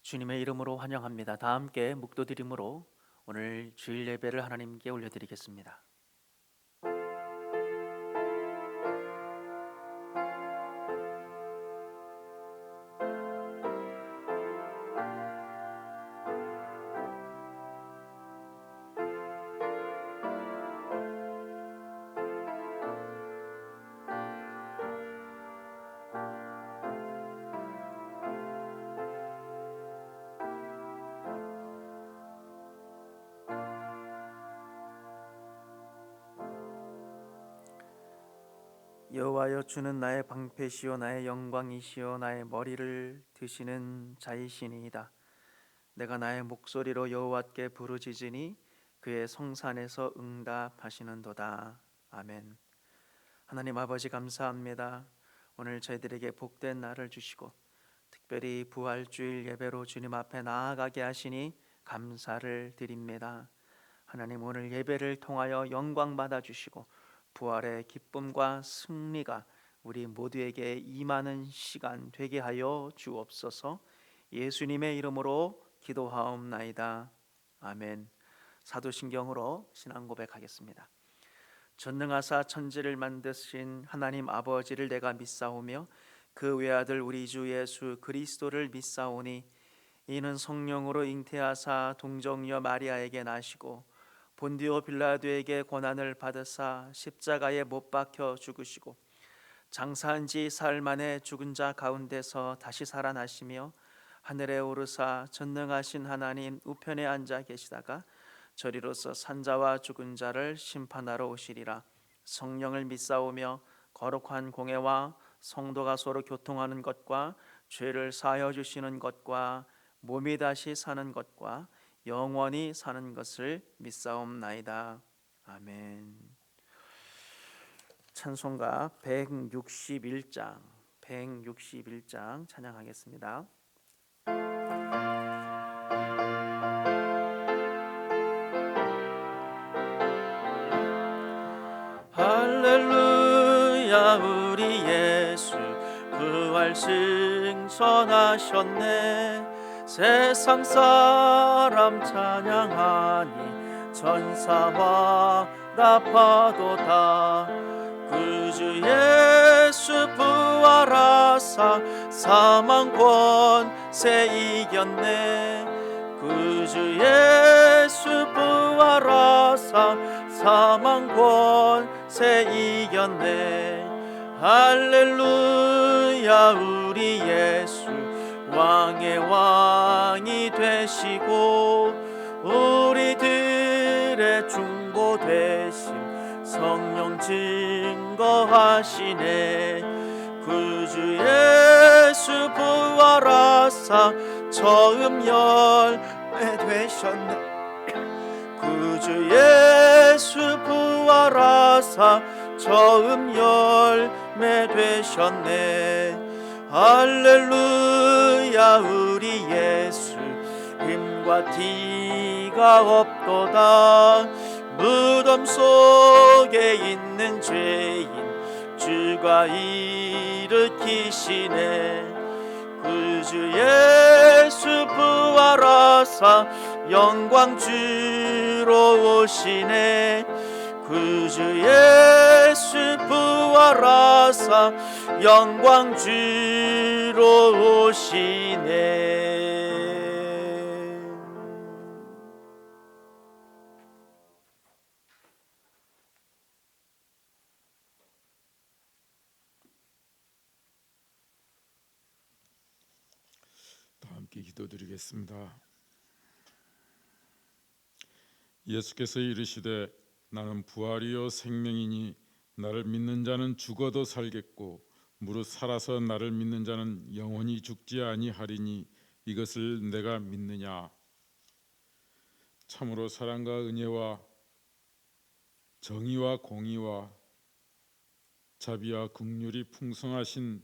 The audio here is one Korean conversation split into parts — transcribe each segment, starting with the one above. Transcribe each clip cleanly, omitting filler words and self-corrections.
주님의 이름으로 환영합니다. 다 함께 묵도드림으로 오늘 주일 예배를 하나님께 올려드리겠습니다. 여호와여, 주는 나의 방패시요 나의 영광이시요 나의 머리를 드시는 자이시니이다. 내가 나의 목소리로 여호와께 부르짖으니 그의 성산에서 응답하시는도다. 아멘. 하나님 아버지, 감사합니다. 오늘 저희들에게 복된 날을 주시고 특별히 부활주일 예배로 주님 앞에 나아가게 하시니 감사를 드립니다. 하나님, 오늘 예배를 통하여 영광 받아 주시고 부활의 기쁨과 승리가 우리 모두에게 임하는 시간 되게 하여 주옵소서. 예수님의 이름으로 기도하옵나이다. 아멘. 사도신경으로 신앙 고백하겠습니다. 전능하사 천지를 만드신 하나님 아버지를 내가 믿사오며 그 외아들 우리 주 예수 그리스도를 믿사오니 이는 성령으로 잉태하사 동정녀 마리아에게 나시고 본디오 빌라도에게 고난을 받으사 십자가에 못 박혀 죽으시고 장사한 지 사흘 만에 죽은 자 가운데서 다시 살아나시며 하늘에 오르사 전능하신 하나님 우편에 앉아 계시다가 저리로서 산자와 죽은 자를 심판하러 오시리라. 성령을 믿사오며 거룩한 공회와 성도가 서로 교통하는 것과 죄를 사하여 주시는 것과 몸이 다시 사는 것과 영원히 사는 것을 믿사옵나이다. 아멘. 찬송가 161장 찬양하겠습니다. 할렐루야, 우리 예수 부활 승천하셨네. 세상 사람 찬양하니 천사와 나파도다. 구주 예수 부활하사 사망 권세 이겼네. 구주 예수 부활하사 사망 권세 이겼네. 할렐루야, 우리 예수 왕의 왕이 되시고 우리들의 중보 되심 성령 증거하시네. 구주 예수 부활하사 처음 열매 되셨네. 구주 예수 부활하사 처음 열매 되셨네. 할렐루야, 우리 예수 힘과 티가 없도다. 무덤 속에 있는 죄인 주가 일으키시네. 구주 예수 부활하사 영광 주로 오시네. 구주 예수 부활하사 영광 주로 오시네. 다 함께 기도드리겠습니다. 예수께서 이르시되 나는 부활이요 생명이니 나를 믿는 자는 죽어도 살겠고 무릇 살아서 나를 믿는 자는 영원히 죽지 아니하리니 이것을 내가 믿느냐. 참으로 사랑과 은혜와 정의와 공의와 자비와 긍휼이 풍성하신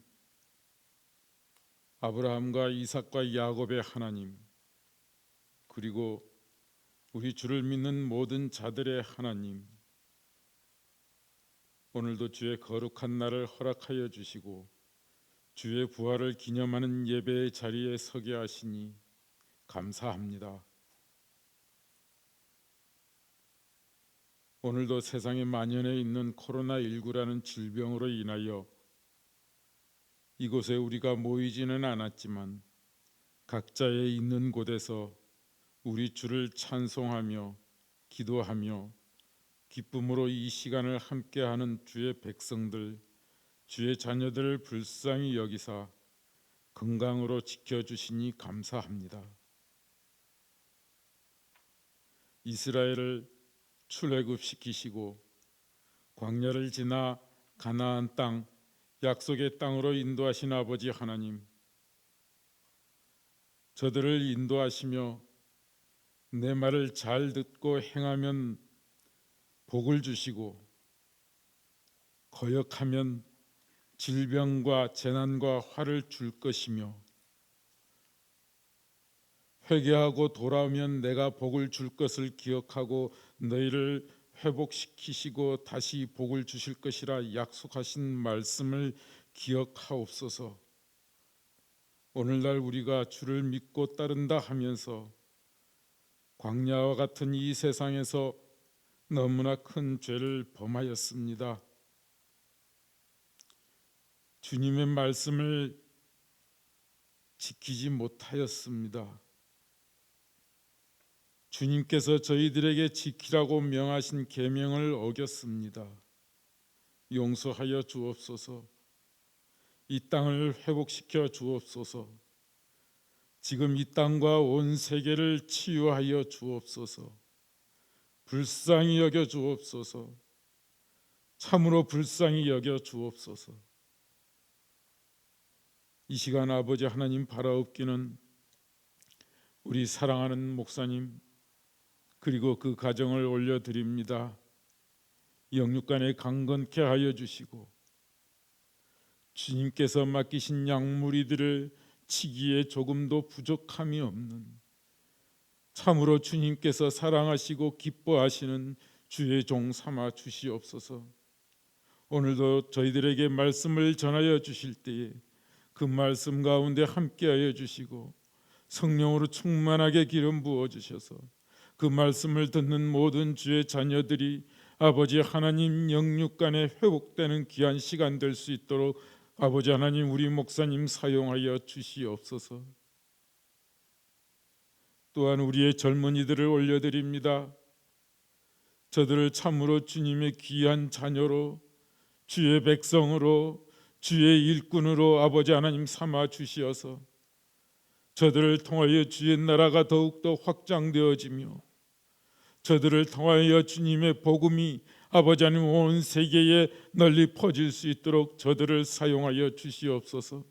아브라함과 이삭과 야곱의 하나님, 그리고 우리 주를 믿는 모든 자들의 하나님, 오늘도 주의 거룩한 날을 허락하여 주시고 주의 부활을 기념하는 예배의 자리에 서게 하시니 감사합니다. 오늘도 세상에 만연해 있는 코로나19라는 질병으로 인하여 이곳에 우리가 모이지는 않았지만 각자의 있는 곳에서 우리 주를 찬송하며 기도하며 기쁨으로 이 시간을 함께하는 주의 백성들, 주의 자녀들을 불쌍히 여기사 건강으로 지켜주시니 감사합니다. 이스라엘을 출애굽시키시고 광야를 지나 가나안 땅, 약속의 땅으로 인도하신 아버지 하나님, 저들을 인도하시며 내 말을 잘 듣고 행하면 복을 주시고 거역하면 질병과 재난과 화를 줄 것이며 회개하고 돌아오면 내가 복을 줄 것을 기억하고 너희를 회복시키시고 다시 복을 주실 것이라 약속하신 말씀을 기억하옵소서. 오늘날 우리가 주를 믿고 따른다 하면서 광야와 같은 이 세상에서 너무나 큰 죄를 범하였습니다. 주님의 말씀을 지키지 못하였습니다. 주님께서 저희들에게 지키라고 명하신 계명을 어겼습니다. 용서하여 주옵소서. 이 땅을 회복시켜 주옵소서. 지금 이 땅과 온 세계를 치유하여 주옵소서. 불쌍히 여겨 주옵소서. 참으로 불쌍히 여겨 주옵소서. 이 시간 아버지 하나님 바라옵기는 우리 사랑하는 목사님 그리고 그 가정을 올려드립니다. 영육간에 강건케 하여 주시고 주님께서 맡기신 양무리들을 치기에 조금도 부족함이 없는 참으로 주님께서 사랑하시고 기뻐하시는 주의 종 삼아 주시옵소서. 오늘도 저희들에게 말씀을 전하여 주실 때에 그 말씀 가운데 함께하여 주시고 성령으로 충만하게 기름 부어 주셔서 그 말씀을 듣는 모든 주의 자녀들이 아버지 하나님 영육간에 회복되는 귀한 시간 될 수 있도록 아버지 하나님 우리 목사님 사용하여 주시옵소서. 또한 우리의 젊은이들을 올려드립니다. 저들을 참으로 주님의 귀한 자녀로 주의 백성으로 주의 일꾼으로 아버지 하나님 삼아 주시어서 저들을 통하여 주의 나라가 더욱더 확장되어지며 저들을 통하여 주님의 복음이 아버지 하나님 온 세계에 널리 퍼질 수 있도록 저들을 사용하여 주시옵소서.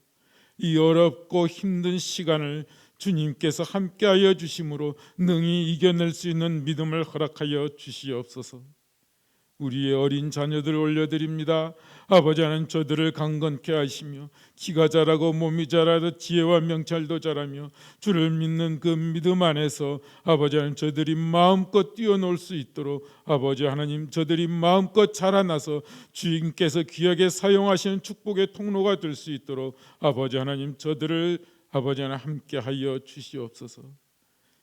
이 어렵고 힘든 시간을 주님께서 함께하여 주심으로 능히 이겨낼 수 있는 믿음을 허락하여 주시옵소서. 우리의 어린 자녀들을 올려드립니다. 아버지 하나님 저들을 강건케 하시며 키가 자라고 몸이 자라도 지혜와 명찰도 자라며 주를 믿는 그 믿음 안에서 아버지 하나님 저들이 마음껏 뛰어놀 수 있도록 아버지 하나님 저들이 마음껏 자라나서 주님께서 귀하게 사용하시는 축복의 통로가 될 수 있도록 아버지 하나님 저들을 아버지 하나님 함께하여 주시옵소서.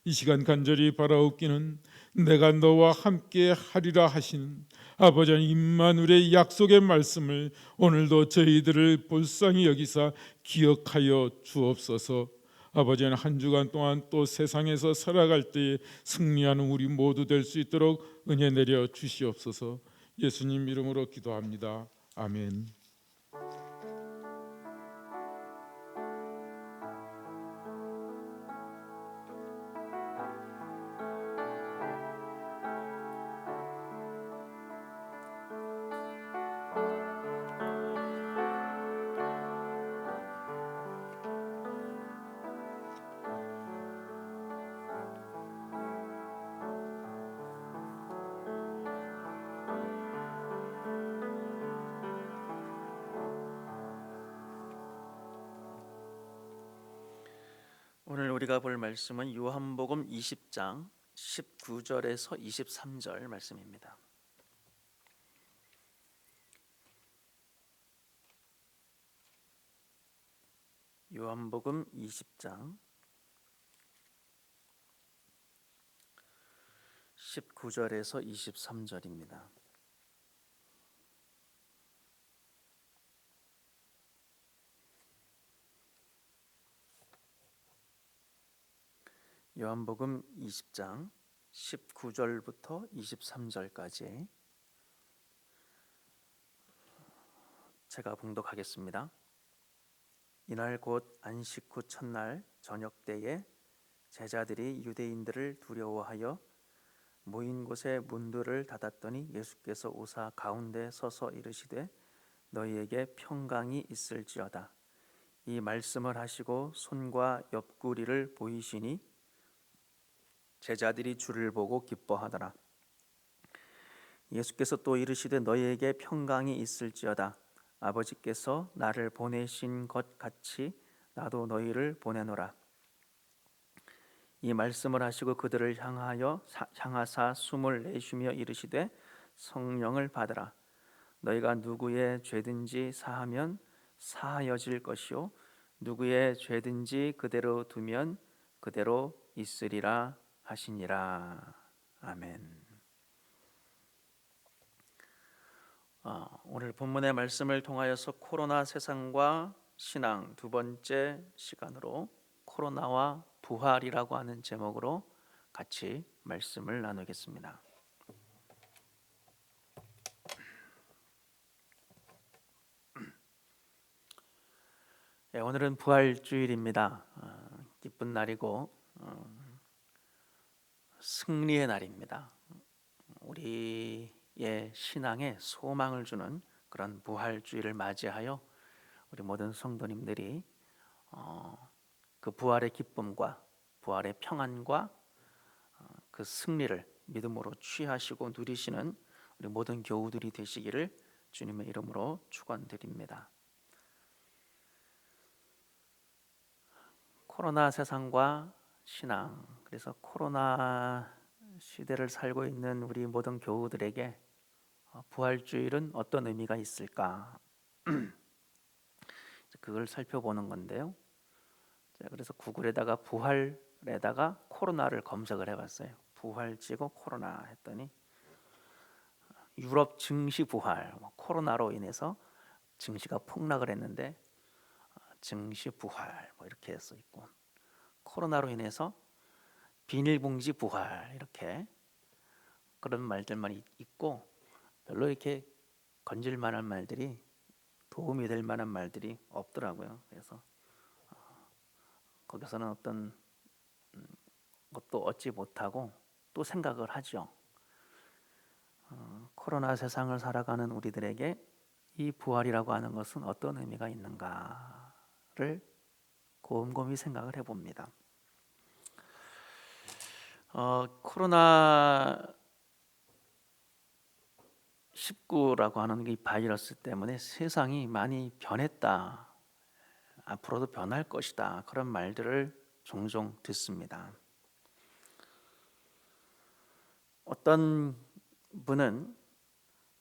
이 시간 간절히 바라옵기는 내가 너와 함께 하리라 하시는 아버지 하나님 임마누엘의 약속의 말씀을 오늘도 저희들을 불쌍히 여기사 기억하여 주옵소서. 아버지 하나님 한 주간 동안 또 세상에서 살아갈 때에 승리하는 우리 모두 될 수 있도록 은혜 내려 주시옵소서. 예수님 이름으로 기도합니다. 아멘. 오늘 우리가 볼 말씀은 요한복음 20장 19절에서 23절 말씀입니다. 요한복음 20장 19절에서 23절입니다. 요한복음 20장 19절부터 23절까지 제가 봉독하겠습니다. 이날 곧 안식 후 첫날 저녁 때에 제자들이 유대인들을 두려워하여 모인 곳에 문들을 닫았더니 예수께서 오사 가운데 서서 이르시되 너희에게 평강이 있을지어다. 이 말씀을 하시고 손과 옆구리를 보이시니 제자들이 주를 보고 기뻐하더라. 예수께서 또 이르시되 너희에게 평강이 있을지어다. 아버지께서 나를 보내신 것 같이 나도 너희를 보내노라. 이 말씀을 하시고 그들을 향하사 숨을 내쉬며 이르시되 성령을 받으라. 너희가 누구의 죄든지 사하면 사하여질 것이요 누구의 죄든지 그대로 두면 그대로 있으리라 하시니라. 아멘. 오늘 본문의 말씀을 통하여서 코로나 세상과 신앙 두 번째 시간으로 코로나와 부활이라고 하는 제목으로 같이 말씀을 나누겠습니다. 오늘은 부활주일입니다. 기쁜 날이고 승리의 날입니다. 우리의 신앙에 소망을 주는 그런 부활주일을 맞이하여 우리 모든 성도님들이 그 부활의 기쁨과 부활의 평안과 그 승리를 믿음으로 취하시고 누리시는 우리 모든 교우들이 되시기를 주님의 이름으로 축원드립니다. 코로나 세상과 신앙, 그래서 코로나 시대를 살고 있는 우리 모든 교우들에게 부활주일은 어떤 의미가 있을까? 그걸 살펴보는 건데요. 그래서 구글에다가 부활에다가 코로나를 검색을 해봤어요. 부활 치고 코로나 했더니 유럽 증시 부활, 코로나로 인해서 증시가 폭락을 했는데 증시 부활 이렇게 써 있고, 코로나로 인해서 비닐봉지 부활 이렇게 그런 말들만 있고 별로 이렇게 건질 만한 말들이, 도움이 될 만한 말들이 없더라고요. 그래서 거기서는 어떤 것도 얻지 못하고 또 생각을 하죠. 코로나 세상을 살아가는 우리들에게 이 부활이라고 하는 것은 어떤 의미가 있는가를 곰곰이 생각을 해봅니다. 코로나 19라고 하는 이 바이러스 때문에 세상이 많이 변했다, 앞으로도 변할 것이다, 그런 말들을 종종 듣습니다. 어떤 분은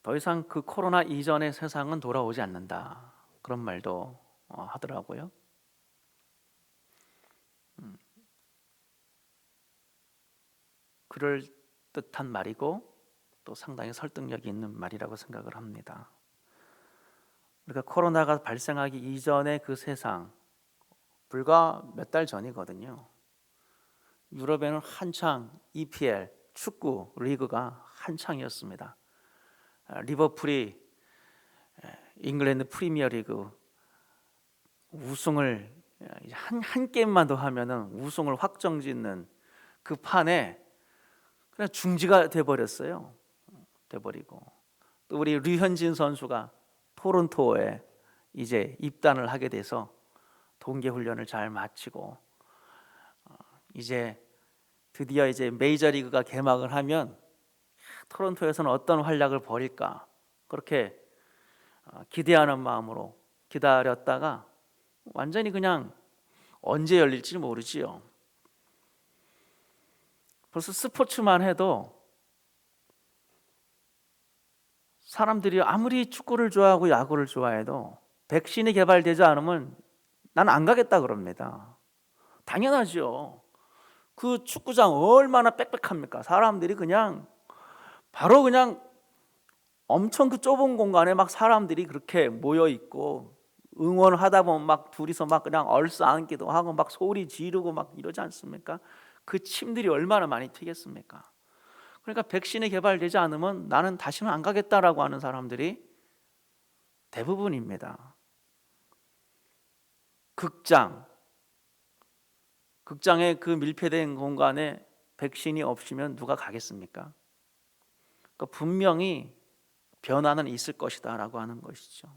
더 이상 그 코로나 이전의 세상은 돌아오지 않는다, 그런 말도 하더라고요. 그럴 듯한 말이고 또 상당히 설득력이 있는 말이라고 생각을 합니다. 그러니까 코로나가 발생하기 이전의 그 세상, 불과 몇 달 전이거든요. 유럽에는 한창 EPL 축구 리그가 한창이었습니다. 리버풀이 잉글랜드 프리미어 리그 우승을 한 게임만 더 하면은 우승을 확정짓는 그 판에 그냥 중지가 돼버렸어요. 돼버리고, 또 우리 류현진 선수가 토론토에 이제 입단을 하게 돼서 동계 훈련을 잘 마치고 이제 드디어 이제 메이저리그가 개막을 하면 토론토에서는 어떤 활약을 벌일까, 그렇게 기대하는 마음으로 기다렸다가 완전히 그냥 언제 열릴지 모르지요. 벌써 스포츠만 해도 사람들이 아무리 축구를 좋아하고 야구를 좋아해도 백신이 개발되지 않으면 난 안 가겠다 그럽니다. 당연하죠. 그 축구장 얼마나 빽빽합니까? 사람들이 그냥 바로 그냥 엄청 그 좁은 공간에 막 사람들이 그렇게 모여 있고 응원을 하다 보면 막 둘이서 막 그냥 얼싸안기도 하고 막 소리 지르고 막 이러지 않습니까? 그 침들이 얼마나 많이 튀겠습니까? 그러니까 백신이 개발되지 않으면 나는 다시는 안 가겠다라고 하는 사람들이 대부분입니다. 극장의 그 밀폐된 공간에 백신이 없으면 누가 가겠습니까? 그러니까 분명히 변화는 있을 것이다라고 하는 것이죠.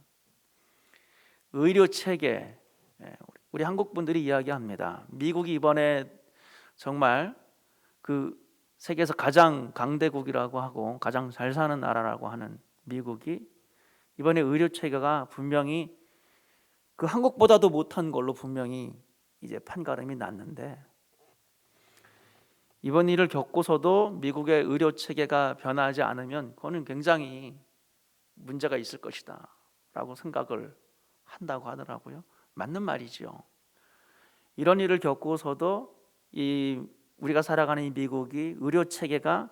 의료 체계, 우리 한국 분들이 이야기합니다. 미국이 이번에 정말 그 세계에서 가장 강대국이라고 하고 가장 잘 사는 나라라고 하는 미국이 이번에 의료 체계가 분명히 그 한국보다도 못한 걸로 분명히 이제 판가름이 났는데, 이번 일을 겪고서도 미국의 의료 체계가 변하지 않으면 그거는 굉장히 문제가 있을 것이다 라고 생각을 한다고 하더라고요. 맞는 말이죠. 이런 일을 겪고서도 우리가 살아가는 이 미국이 의료 체계가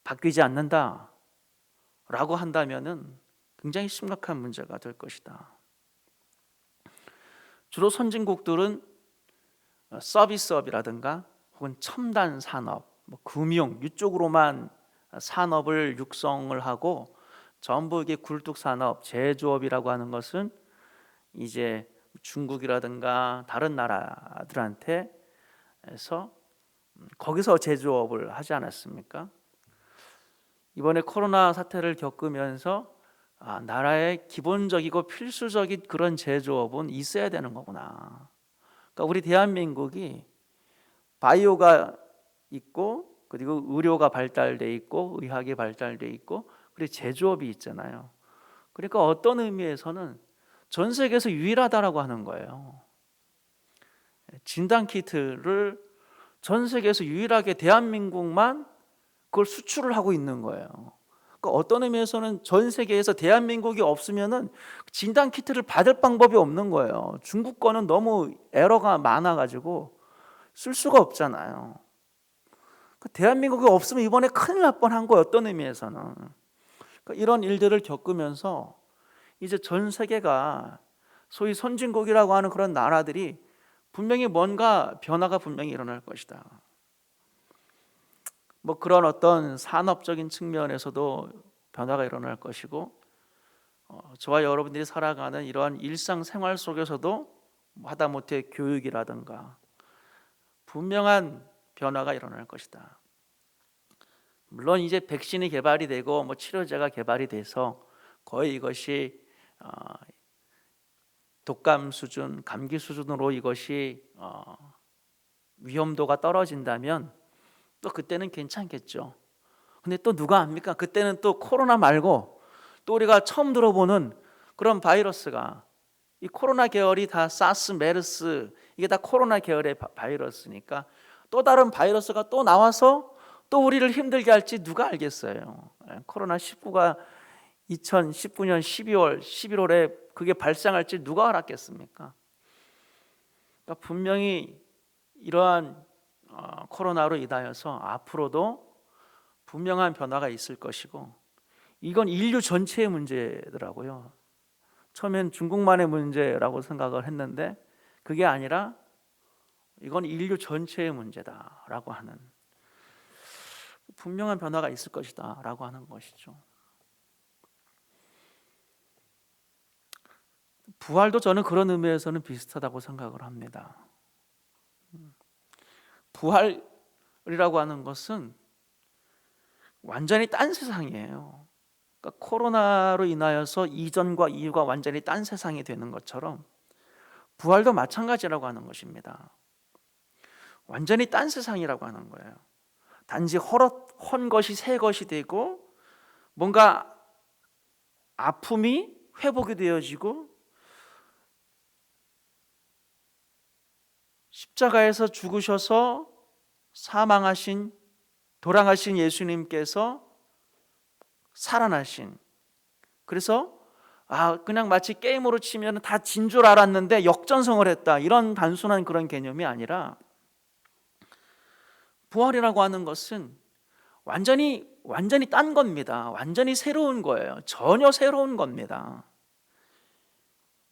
바뀌지 않는다 라고 한다면은 굉장히 심각한 문제가 될 것이다. 주로 선진국들은 서비스업이라든가 혹은 첨단 산업, 금융 이쪽으로만 산업을 육성을 하고, 전부 이게 굴뚝 산업, 제조업이라고 하는 것은 이제 중국이라든가 다른 나라들한테서 거기서 제조업을 하지 않았습니까? 이번에 코로나 사태를 겪으면서 나라의 기본적이고 필수적인 그런 제조업은 있어야 되는 거구나. 그러니까 우리 대한민국이 바이오가 있고, 그리고 의료가 발달돼 있고, 의학이 발달돼 있고, 그리고 제조업이 있잖아요. 그러니까 어떤 의미에서는 전 세계에서 유일하다라고 하는 거예요. 진단 키트를 전 세계에서 유일하게 대한민국만 그걸 수출을 하고 있는 거예요. 그러니까 어떤 의미에서는 전 세계에서 대한민국이 없으면은 진단 키트를 받을 방법이 없는 거예요. 중국 거는 너무 에러가 많아가지고 쓸 수가 없잖아요. 그러니까 대한민국이 없으면 이번에 큰일 날 뻔한 거예요. 어떤 의미에서는. 그러니까 이런 일들을 겪으면서 이제 전 세계가 소위 선진국이라고 하는 그런 나라들이 분명히 뭔가 변화가 분명히 일어날 것이다. 그런 어떤 산업적인 측면에서도 변화가 일어날 것이고, 저와 여러분들이 살아가는 이러한 일상생활 속에서도 하다못해 교육이라든가 분명한 변화가 일어날 것이다. 물론 이제 백신이 개발이 되고 치료제가 개발이 돼서 거의 이것이 독감 수준, 감기 수준으로 이것이 위험도가 떨어진다면 또 그때는 괜찮겠죠. 근데 또 누가 압니까? 그때는 또 코로나 말고 또 우리가 처음 들어보는 그런 바이러스가, 이 코로나 계열이 다 사스, 메르스, 이게 다 코로나 계열의 바이러스니까 또 다른 바이러스가 또 나와서 또 우리를 힘들게 할지 누가 알겠어요. 코로나 19가 2019년 12월, 11월에 그게 발생할지 누가 알았겠습니까? 그러니까 분명히 이러한 코로나로 인하여서 앞으로도 분명한 변화가 있을 것이고, 이건 인류 전체의 문제더라고요. 처음엔 중국만의 문제라고 생각을 했는데 그게 아니라 이건 인류 전체의 문제다라고 하는, 분명한 변화가 있을 것이다라고 하는 것이죠. 부활도 저는 그런 의미에서는 비슷하다고 생각을 합니다. 부활이라고 하는 것은 완전히 딴 세상이에요. 그러니까 코로나로 인하여서 이전과 이후가 완전히 딴 세상이 되는 것처럼 부활도 마찬가지라고 하는 것입니다. 완전히 딴 세상이라고 하는 거예요. 단지 헌 것이 새 것이 되고, 뭔가 아픔이 회복이 되어지고, 십자가에서 죽으셔서 돌아가신 예수님께서 살아나신, 그래서 그냥 마치 게임으로 치면 다 진 줄 알았는데 역전승을 했다, 이런 단순한 그런 개념이 아니라 부활이라고 하는 것은 완전히 딴 겁니다. 완전히 새로운 거예요. 전혀 새로운 겁니다.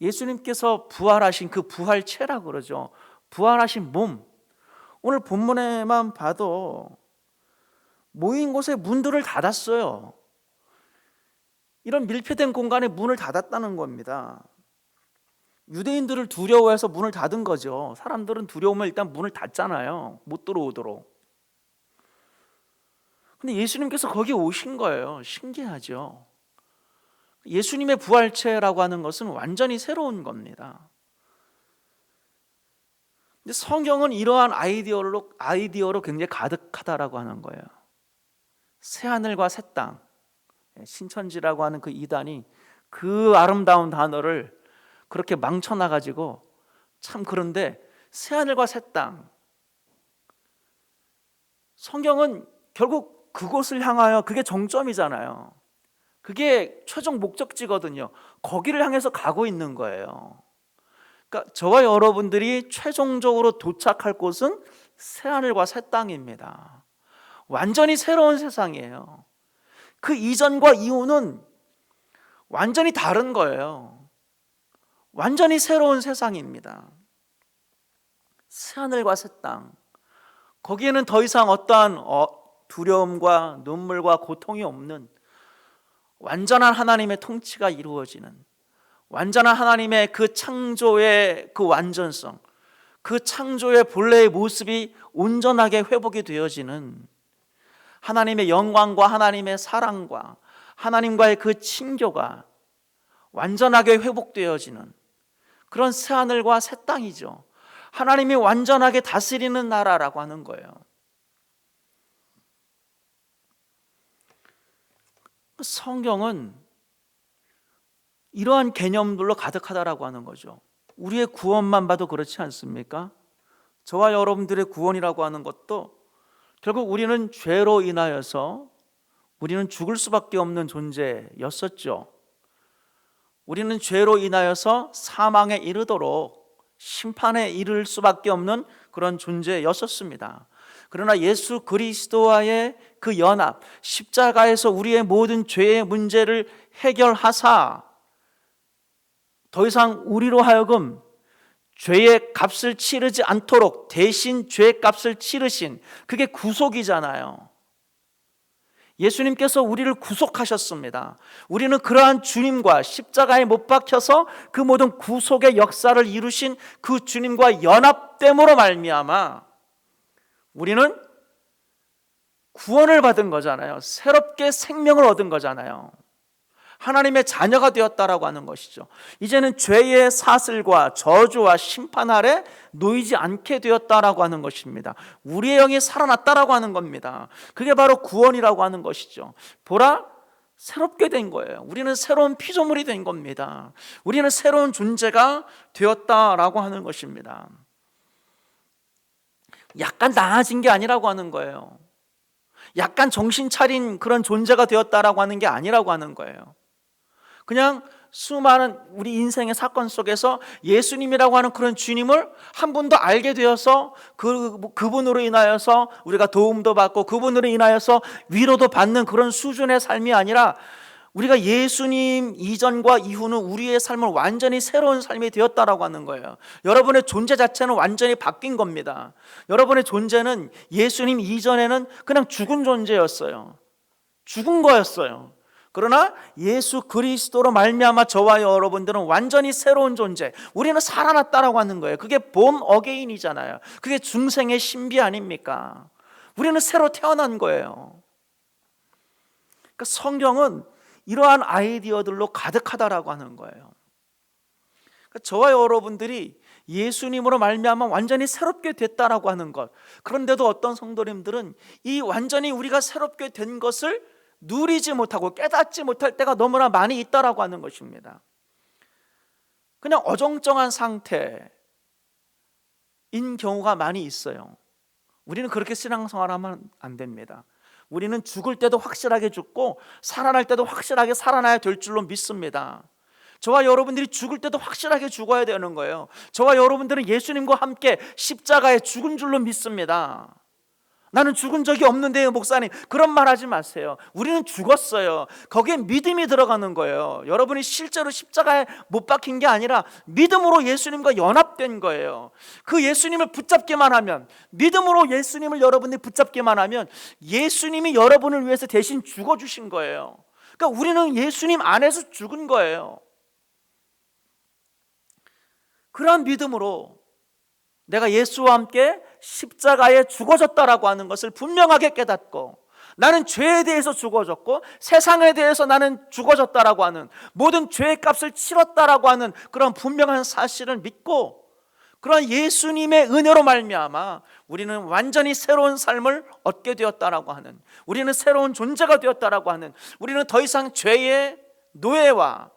예수님께서 부활하신 그 부활체라고 그러죠. 부활하신 몸. 오늘 본문에만 봐도 모인 곳에 문들을 닫았어요. 이런 밀폐된 공간에 문을 닫았다는 겁니다. 유대인들을 두려워해서 문을 닫은 거죠. 사람들은 두려우면 일단 문을 닫잖아요. 못 들어오도록. 근데 예수님께서 거기 오신 거예요. 신기하죠. 예수님의 부활체라고 하는 것은 완전히 새로운 겁니다. 근데 성경은 이러한 아이디어로 굉장히 가득하다라고 하는 거예요. 새하늘과 새 땅, 신천지라고 하는 그 이단이 그 아름다운 단어를 그렇게 망쳐놔가지고 참 그런데 새하늘과 새 땅, 성경은 결국 그곳을 향하여 그게 정점이잖아요. 그게 최종 목적지거든요. 거기를 향해서 가고 있는 거예요. 그러니까 저와 여러분들이 최종적으로 도착할 곳은 새하늘과 새 땅입니다. 완전히 새로운 세상이에요. 그 이전과 이후는 완전히 다른 거예요. 완전히 새로운 세상입니다. 새하늘과 새 땅. 거기에는 더 이상 어떠한 두려움과 눈물과 고통이 없는 완전한 하나님의 통치가 이루어지는, 완전한 하나님의 그 창조의 그 완전성, 그 창조의 본래의 모습이 온전하게 회복이 되어지는, 하나님의 영광과 하나님의 사랑과 하나님과의 그 친교가 완전하게 회복되어지는 그런 새하늘과 새 땅이죠. 하나님이 완전하게 다스리는 나라라고 하는 거예요. 성경은 이러한 개념들로 가득하다라고 하는 거죠. 우리의 구원만 봐도 그렇지 않습니까? 저와 여러분들의 구원이라고 하는 것도 결국 우리는 죄로 인하여서 우리는 죽을 수밖에 없는 존재였었죠. 우리는 죄로 인하여서 사망에 이르도록 심판에 이를 수밖에 없는 그런 존재였었습니다. 그러나 예수 그리스도와의 그 연합, 십자가에서 우리의 모든 죄의 문제를 해결하사 더 이상 우리로 하여금 죄의 값을 치르지 않도록 대신 죄의 값을 치르신, 그게 구속이잖아요. 예수님께서 우리를 구속하셨습니다. 우리는 그러한 주님과 십자가에 못 박혀서 그 모든 구속의 역사를 이루신 그 주님과 연합됨으로 말미암아 우리는 구원을 받은 거잖아요. 새롭게 생명을 얻은 거잖아요. 하나님의 자녀가 되었다라고 하는 것이죠. 이제는 죄의 사슬과 저주와 심판 아래 놓이지 않게 되었다라고 하는 것입니다. 우리의 영이 살아났다라고 하는 겁니다. 그게 바로 구원이라고 하는 것이죠. 보라, 새롭게 된 거예요. 우리는 새로운 피조물이 된 겁니다. 우리는 새로운 존재가 되었다라고 하는 것입니다. 약간 나아진 게 아니라고 하는 거예요. 약간 정신 차린 그런 존재가 되었다라고 하는 게 아니라고 하는 거예요. 그냥 수많은 우리 인생의 사건 속에서 예수님이라고 하는 그런 주님을 한 분 더 알게 되어서 그분으로 인하여서 우리가 도움도 받고 그분으로 인하여서 위로도 받는 그런 수준의 삶이 아니라 우리가 예수님 이전과 이후는 우리의 삶은 완전히 새로운 삶이 되었다라고 하는 거예요. 여러분의 존재 자체는 완전히 바뀐 겁니다. 여러분의 존재는 예수님 이전에는 그냥 죽은 존재였어요. 죽은 거였어요. 그러나 예수 그리스도로 말미암아 저와 여러분들은 완전히 새로운 존재, 우리는 살아났다라고 하는 거예요. 그게 본 어게인이잖아요. 그게 중생의 신비 아닙니까? 우리는 새로 태어난 거예요. 그러니까 성경은 이러한 아이디어들로 가득하다라고 하는 거예요. 그러니까 저와 여러분들이 예수님으로 말미암아 완전히 새롭게 됐다라고 하는 것, 그런데도 어떤 성도님들은 이 완전히 우리가 새롭게 된 것을 누리지 못하고 깨닫지 못할 때가 너무나 많이 있다라고 하는 것입니다. 그냥 어정쩡한 상태인 경우가 많이 있어요. 우리는 그렇게 신앙생활하면 안 됩니다. 우리는 죽을 때도 확실하게 죽고 살아날 때도 확실하게 살아나야 될 줄로 믿습니다. 저와 여러분들이 죽을 때도 확실하게 죽어야 되는 거예요. 저와 여러분들은 예수님과 함께 십자가에 죽은 줄로 믿습니다. 나는 죽은 적이 없는데요, 목사님. 그런 말 하지 마세요. 우리는 죽었어요. 거기에 믿음이 들어가는 거예요. 여러분이 실제로 십자가에 못 박힌 게 아니라 믿음으로 예수님과 연합된 거예요. 그 예수님을 붙잡기만 하면, 믿음으로 예수님을 여러분이 붙잡기만 하면 예수님이 여러분을 위해서 대신 죽어주신 거예요. 그러니까 우리는 예수님 안에서 죽은 거예요. 그런 믿음으로 내가 예수와 함께 십자가에 죽어졌다라고 하는 것을 분명하게 깨닫고, 나는 죄에 대해서 죽어졌고 세상에 대해서 나는 죽어졌다라고 하는, 모든 죄의 값을 치렀다라고 하는 그런 분명한 사실을 믿고, 그런 예수님의 은혜로 말미암아 우리는 완전히 새로운 삶을 얻게 되었다라고 하는, 우리는 새로운 존재가 되었다라고 하는, 우리는 더 이상 죄의 노예와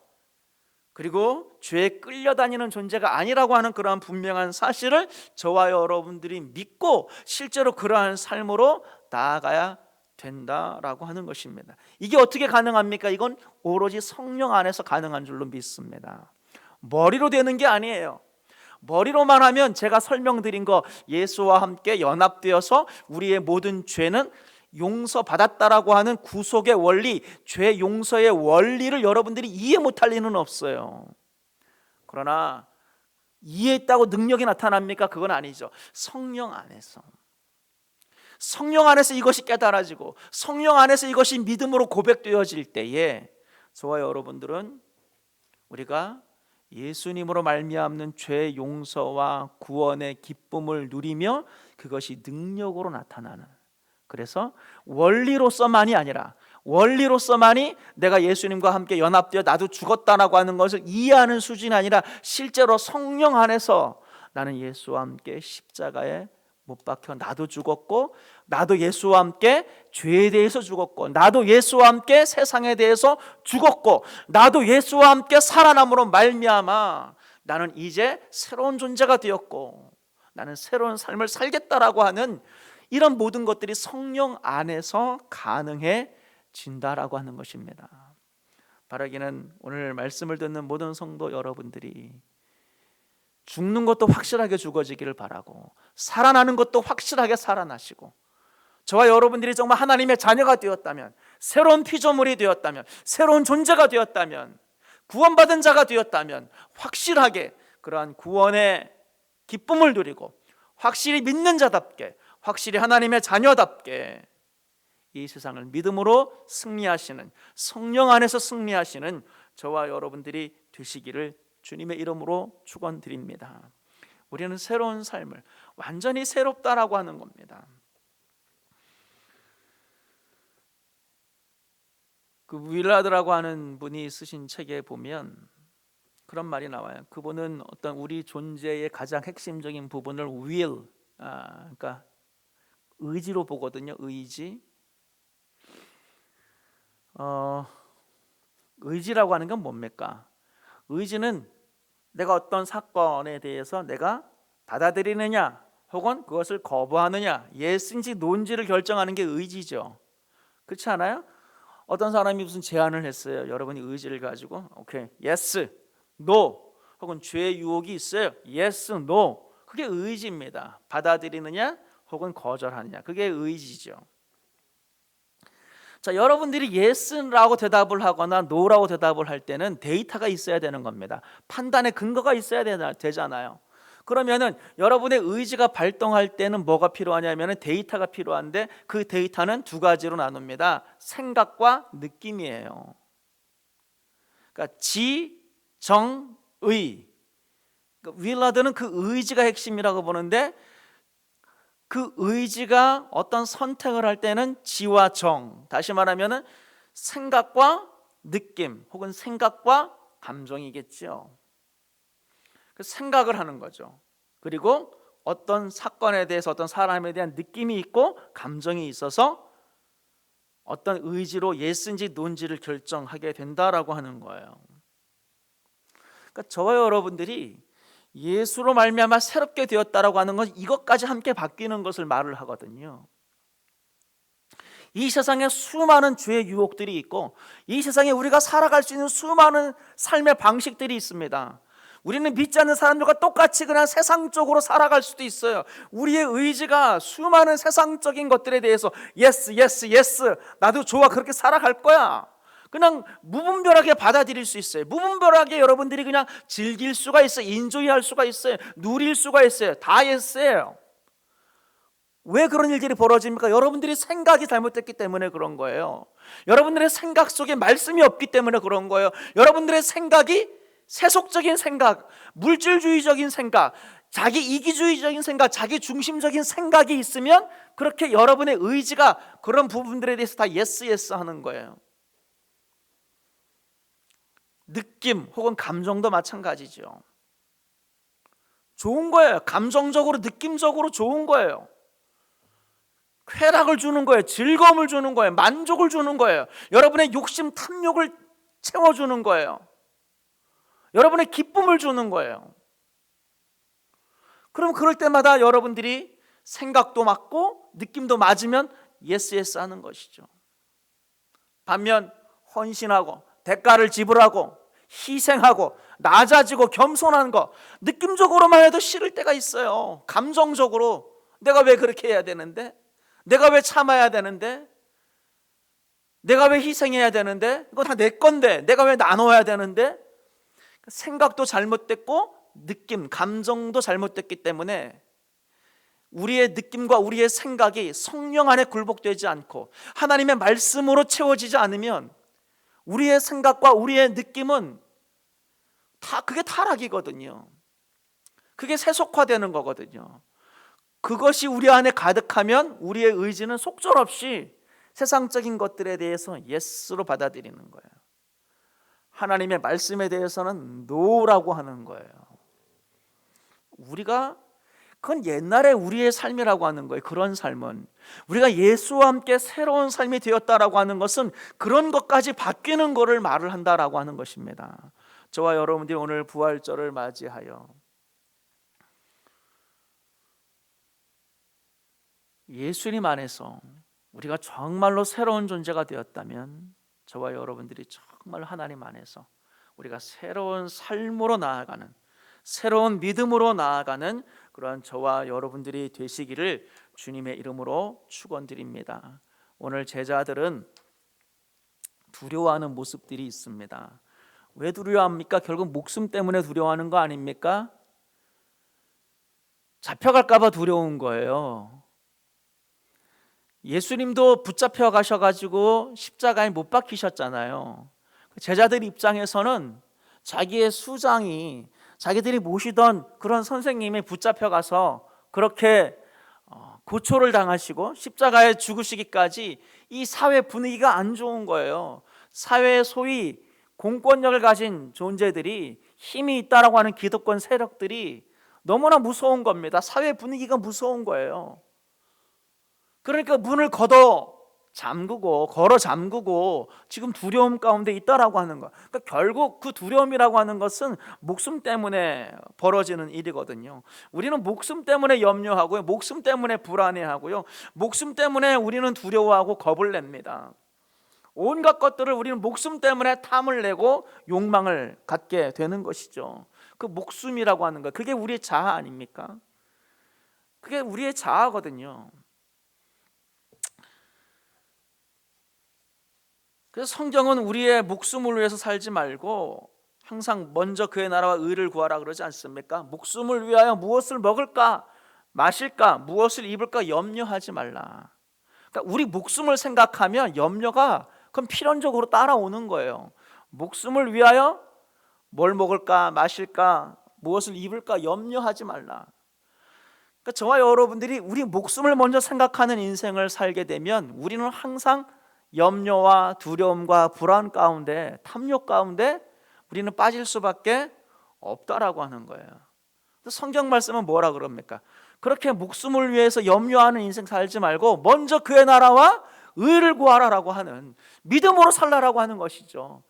그리고 죄에 끌려다니는 존재가 아니라고 하는 그러한 분명한 사실을 저와 여러분들이 믿고 실제로 그러한 삶으로 나아가야 된다라고 하는 것입니다. 이게 어떻게 가능합니까? 이건 오로지 성령 안에서 가능한 줄로 믿습니다. 머리로 되는 게 아니에요. 머리로만 하면 제가 설명드린 거, 예수와 함께 연합되어서 우리의 모든 죄는 용서받았다라고 하는 구속의 원리, 죄 용서의 원리를 여러분들이 이해 못할 리는 없어요. 그러나 이해했다고 능력이 나타납니까? 그건 아니죠. 성령 안에서 이것이 깨달아지고 성령 안에서 이것이 믿음으로 고백되어질 때에 저와 여러분들은 우리가 예수님으로 말미암는 죄 용서와 구원의 기쁨을 누리며 그것이 능력으로 나타나는, 그래서 원리로서만이 아니라, 원리로서만이 내가 예수님과 함께 연합되어 나도 죽었다라고 하는 것을 이해하는 수준이 아니라 실제로 성령 안에서 나는 예수와 함께 십자가에 못 박혀 나도 죽었고, 나도 예수와 함께 죄에 대해서 죽었고, 나도 예수와 함께 세상에 대해서 죽었고, 나도 예수와 함께 살아남으로 말미암아 나는 이제 새로운 존재가 되었고 나는 새로운 삶을 살겠다라고 하는 이런 모든 것들이 성령 안에서 가능해진다라고 하는 것입니다. 바라기는 오늘 말씀을 듣는 모든 성도 여러분들이 죽는 것도 확실하게 죽어지기를 바라고, 살아나는 것도 확실하게 살아나시고, 저와 여러분들이 정말 하나님의 자녀가 되었다면, 새로운 피조물이 되었다면, 새로운 존재가 되었다면, 구원받은 자가 되었다면 확실하게 그러한 구원의 기쁨을 누리고 확실히 믿는 자답게, 확실히 하나님의 자녀답게 이 세상을 믿음으로 승리하시는, 성령 안에서 승리하시는 저와 여러분들이 되시기를 주님의 이름으로 축원드립니다. 우리는 새로운 삶을, 완전히 새롭다라고 하는 겁니다. 그 윌라드라고 하는 분이 쓰신 책에 보면 그런 말이 나와요. 그분은 어떤 우리 존재의 가장 핵심적인 부분을 그러니까 의지로 보거든요. 의지. 의지라고 하는 건 뭡니까? 의지는 내가 어떤 사건에 대해서 내가 받아들이느냐 혹은 그것을 거부하느냐, 예스인지 노인지를 결정하는 게 의지죠. 그렇지 않아요? 어떤 사람이 무슨 제안을 했어요. 여러분이 의지를 가지고 오케이, yes, no, 혹은 죄의 유혹이 있어요. yes, no. 그게 의지입니다. 받아들이느냐 혹은 거절하느냐, 그게 의지죠. 자, 여러분들이 yes라고 대답을 하거나 no라고 대답을 할 때는 데이터가 있어야 되는 겁니다. 판단의 근거가 있어야 되잖아요. 그러면은 여러분의 의지가 발동할 때는 뭐가 필요하냐면은 데이터가 필요한데, 그 데이터는 두 가지로 나눕니다. 생각과 느낌이에요. 그러니까 지, 정, 의. 그러니까 윌라드는 그 의지가 핵심이라고 보는데, 그 의지가 어떤 선택을 할 때는 지와 정, 다시 말하면은 생각과 느낌 혹은 생각과 감정이겠죠. 그 생각을 하는 거죠. 그리고 어떤 사건에 대해서 어떤 사람에 대한 느낌이 있고 감정이 있어서 어떤 의지로 예스인지 노인지를 결정하게 된다라고 하는 거예요. 그러니까 저와 여러분들이 예수로 말미암아 새롭게 되었다라고 하는 건 이것까지 함께 바뀌는 것을 말을 하거든요. 이 세상에 수많은 죄의 유혹들이 있고, 이 세상에 우리가 살아갈 수 있는 수많은 삶의 방식들이 있습니다. 우리는 믿지 않는 사람들과 똑같이 그냥 세상적으로 살아갈 수도 있어요. 우리의 의지가 수많은 세상적인 것들에 대해서 예스 예스 예스, 나도 좋아, 그렇게 살아갈 거야, 그냥 무분별하게 받아들일 수 있어요. 무분별하게 여러분들이 그냥 즐길 수가 있어요. 인조이할 수가 있어요. 누릴 수가 있어요. 다 예스예요. 왜 그런 일들이 벌어집니까? 여러분들이 생각이 잘못됐기 때문에 그런 거예요. 여러분들의 생각 속에 말씀이 없기 때문에 그런 거예요. 여러분들의 생각이 세속적인 생각, 물질주의적인 생각, 자기 이기주의적인 생각, 자기 중심적인 생각이 있으면 그렇게 여러분의 의지가 그런 부분들에 대해서 다 예스 예스 하는 거예요. 느낌 혹은 감정도 마찬가지죠. 좋은 거예요. 감정적으로, 느낌적으로 좋은 거예요. 쾌락을 주는 거예요. 즐거움을 주는 거예요. 만족을 주는 거예요. 여러분의 욕심, 탐욕을 채워주는 거예요. 여러분의 기쁨을 주는 거예요. 그럼 그럴 때마다 여러분들이 생각도 맞고 느낌도 맞으면 예스 예스 하는 것이죠. 반면 헌신하고 대가를 지불하고 희생하고 낮아지고 겸손한 거, 느낌적으로만 해도 싫을 때가 있어요. 감정적으로 내가 왜 그렇게 해야 되는데, 내가 왜 참아야 되는데, 내가 왜 희생해야 되는데, 이거 다 내 건데 내가 왜 나눠야 되는데. 생각도 잘못됐고 느낌, 감정도 잘못됐기 때문에 우리의 느낌과 우리의 생각이 성령 안에 굴복되지 않고 하나님의 말씀으로 채워지지 않으면 우리의 생각과 우리의 느낌은 그게 타락이거든요. 그게 세속화되는 거거든요. 그것이 우리 안에 가득하면 우리의 의지는 속절없이 세상적인 것들에 대해서 예스로 받아들이는 거예요. 하나님의 말씀에 대해서는 노라고 하는 거예요. 그건 옛날에 우리의 삶이라고 하는 거예요. 그런 삶은 우리가 예수와 함께 새로운 삶이 되었다라고 하는 것은 그런 것까지 바뀌는 것을 말을 한다라고 하는 것입니다. 저와 여러분들이 오늘 부활절을 맞이하여 예수님 안에서 우리가 정말로 새로운 존재가 되었다면 저와 여러분들이 정말 하나님 안에서 우리가 새로운 삶으로 나아가는, 새로운 믿음으로 나아가는 그러한 저와 여러분들이 되시기를 주님의 이름으로 축원드립니다. 오늘 제자들은 두려워하는 모습들이 있습니다. 왜 두려워합니까? 결국 목숨 때문에 두려워하는 거 아닙니까? 잡혀갈까 봐 두려운 거예요. 예수님도 붙잡혀 가셔가지고 십자가에 못 박히셨잖아요. 제자들 입장에서는 자기의 수장이, 자기들이 모시던 그런 선생님이 붙잡혀 가서 그렇게 고초를 당하시고 십자가에 죽으시기까지 이 사회 분위기가 안 좋은 거예요. 사회의 소위 공권력을 가진 존재들이, 힘이 있다라고 하는 기득권 세력들이 너무나 무서운 겁니다. 사회 분위기가 무서운 거예요. 그러니까 문을 걸어 잠그고 지금 두려움 가운데 있다라고 하는 거. 그러니까 결국 그 두려움이라고 하는 것은 목숨 때문에 벌어지는 일이거든요. 우리는 목숨 때문에 염려하고요, 목숨 때문에 불안해하고요, 목숨 때문에 우리는 두려워하고 겁을 냅니다. 온갖 것들을 우리는 목숨 때문에 탐을 내고 욕망을 갖게 되는 것이죠. 그 목숨이라고 하는 거, 그게 우리의 자아 아닙니까? 그게 우리의 자아거든요. 그래서 성경은 우리의 목숨을 위해서 살지 말고 항상 먼저 그의 나라와 의를 구하라 그러지 않습니까? 목숨을 위하여 무엇을 먹을까, 마실까, 무엇을 입을까 염려하지 말라. 그러니까 우리 목숨을 생각하면 염려가 그건 필연적으로 따라오는 거예요. 목숨을 위하여 뭘 먹을까, 마실까, 무엇을 입을까 염려하지 말라. 그러니까 저와 여러분들이 우리 목숨을 먼저 생각하는 인생을 살게 되면 우리는 항상 염려와 두려움과 불안 가운데, 탐욕 가운데 우리는 빠질 수밖에 없다라고 하는 거예요. 성경 말씀은 뭐라 그럽니까? 그렇게 목숨을 위해서 염려하는 인생 살지 말고 먼저 그의 나라와 의를 구하라라고 하는, 믿음으로 살라라고 하는 것이죠.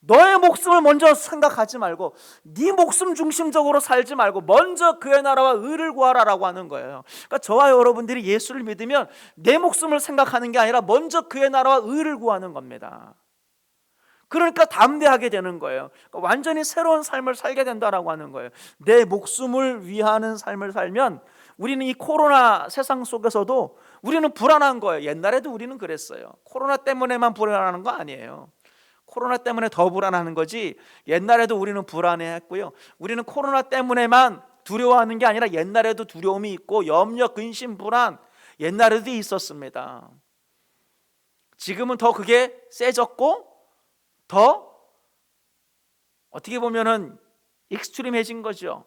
너의 목숨을 먼저 생각하지 말고, 네 목숨 중심적으로 살지 말고 먼저 그의 나라와 의를 구하라라고 하는 거예요. 그러니까 저와 여러분들이 예수를 믿으면 내 목숨을 생각하는 게 아니라 먼저 그의 나라와 의를 구하는 겁니다. 그러니까 담대하게 되는 거예요. 그러니까 완전히 새로운 삶을 살게 된다라고 하는 거예요. 내 목숨을 위하는 삶을 살면 우리는 이 코로나 세상 속에서도 우리는 불안한 거예요. 옛날에도 우리는 그랬어요. 코로나 때문에만 불안한 거 아니에요. 코로나 때문에 더 불안하는 거지, 옛날에도 우리는 불안해했고요. 우리는 코로나 때문에만 두려워하는 게 아니라 옛날에도 두려움이 있고 염려, 근심, 불안 옛날에도 있었습니다. 지금은 더 그게 세졌고 더 어떻게 보면은 익스트림해진 거죠.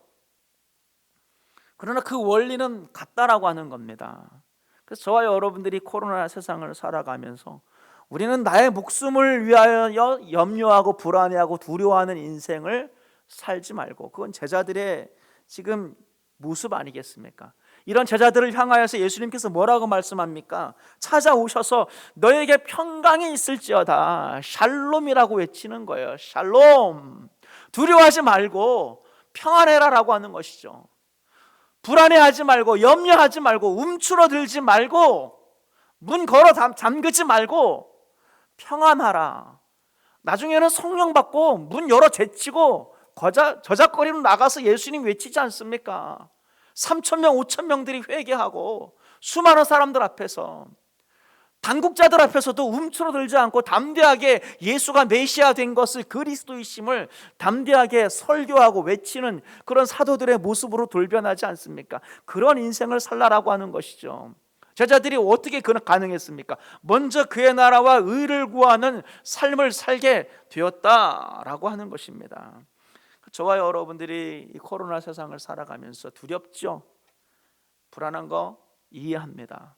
그러나 그 원리는 같다라고 하는 겁니다. 그래서 저와 여러분들이 코로나 세상을 살아가면서 우리는 나의 목숨을 위하여 염려하고 불안해하고 두려워하는 인생을 살지 말고, 그건 제자들의 지금 모습 아니겠습니까? 이런 제자들을 향하여서 예수님께서 뭐라고 말씀합니까? 찾아오셔서 너에게 평강이 있을지어다, 샬롬이라고 외치는 거예요. 샬롬, 두려워하지 말고 평안해라라고 하는 것이죠. 불안해하지 말고 염려하지 말고 움츠러들지 말고 문 걸어 잠그지 말고 평안하라. 나중에는 성령 받고 문 열어 제치고 저작거리로 나가서 예수님 외치지 않습니까? 3,000명 5,000명들이 회개하고 수많은 사람들 앞에서, 당국자들 앞에서도 움츠러들지 않고 담대하게 예수가 메시아 된 것을, 그리스도이심을 담대하게 설교하고 외치는 그런 사도들의 모습으로 돌변하지 않습니까? 그런 인생을 살라라고 하는 것이죠. 제자들이 어떻게 가능했습니까? 먼저 그의 나라와 의를 구하는 삶을 살게 되었다라고 하는 것입니다. 저와 여러분들이 이 코로나 세상을 살아가면서 두렵죠? 불안한 거 이해합니다.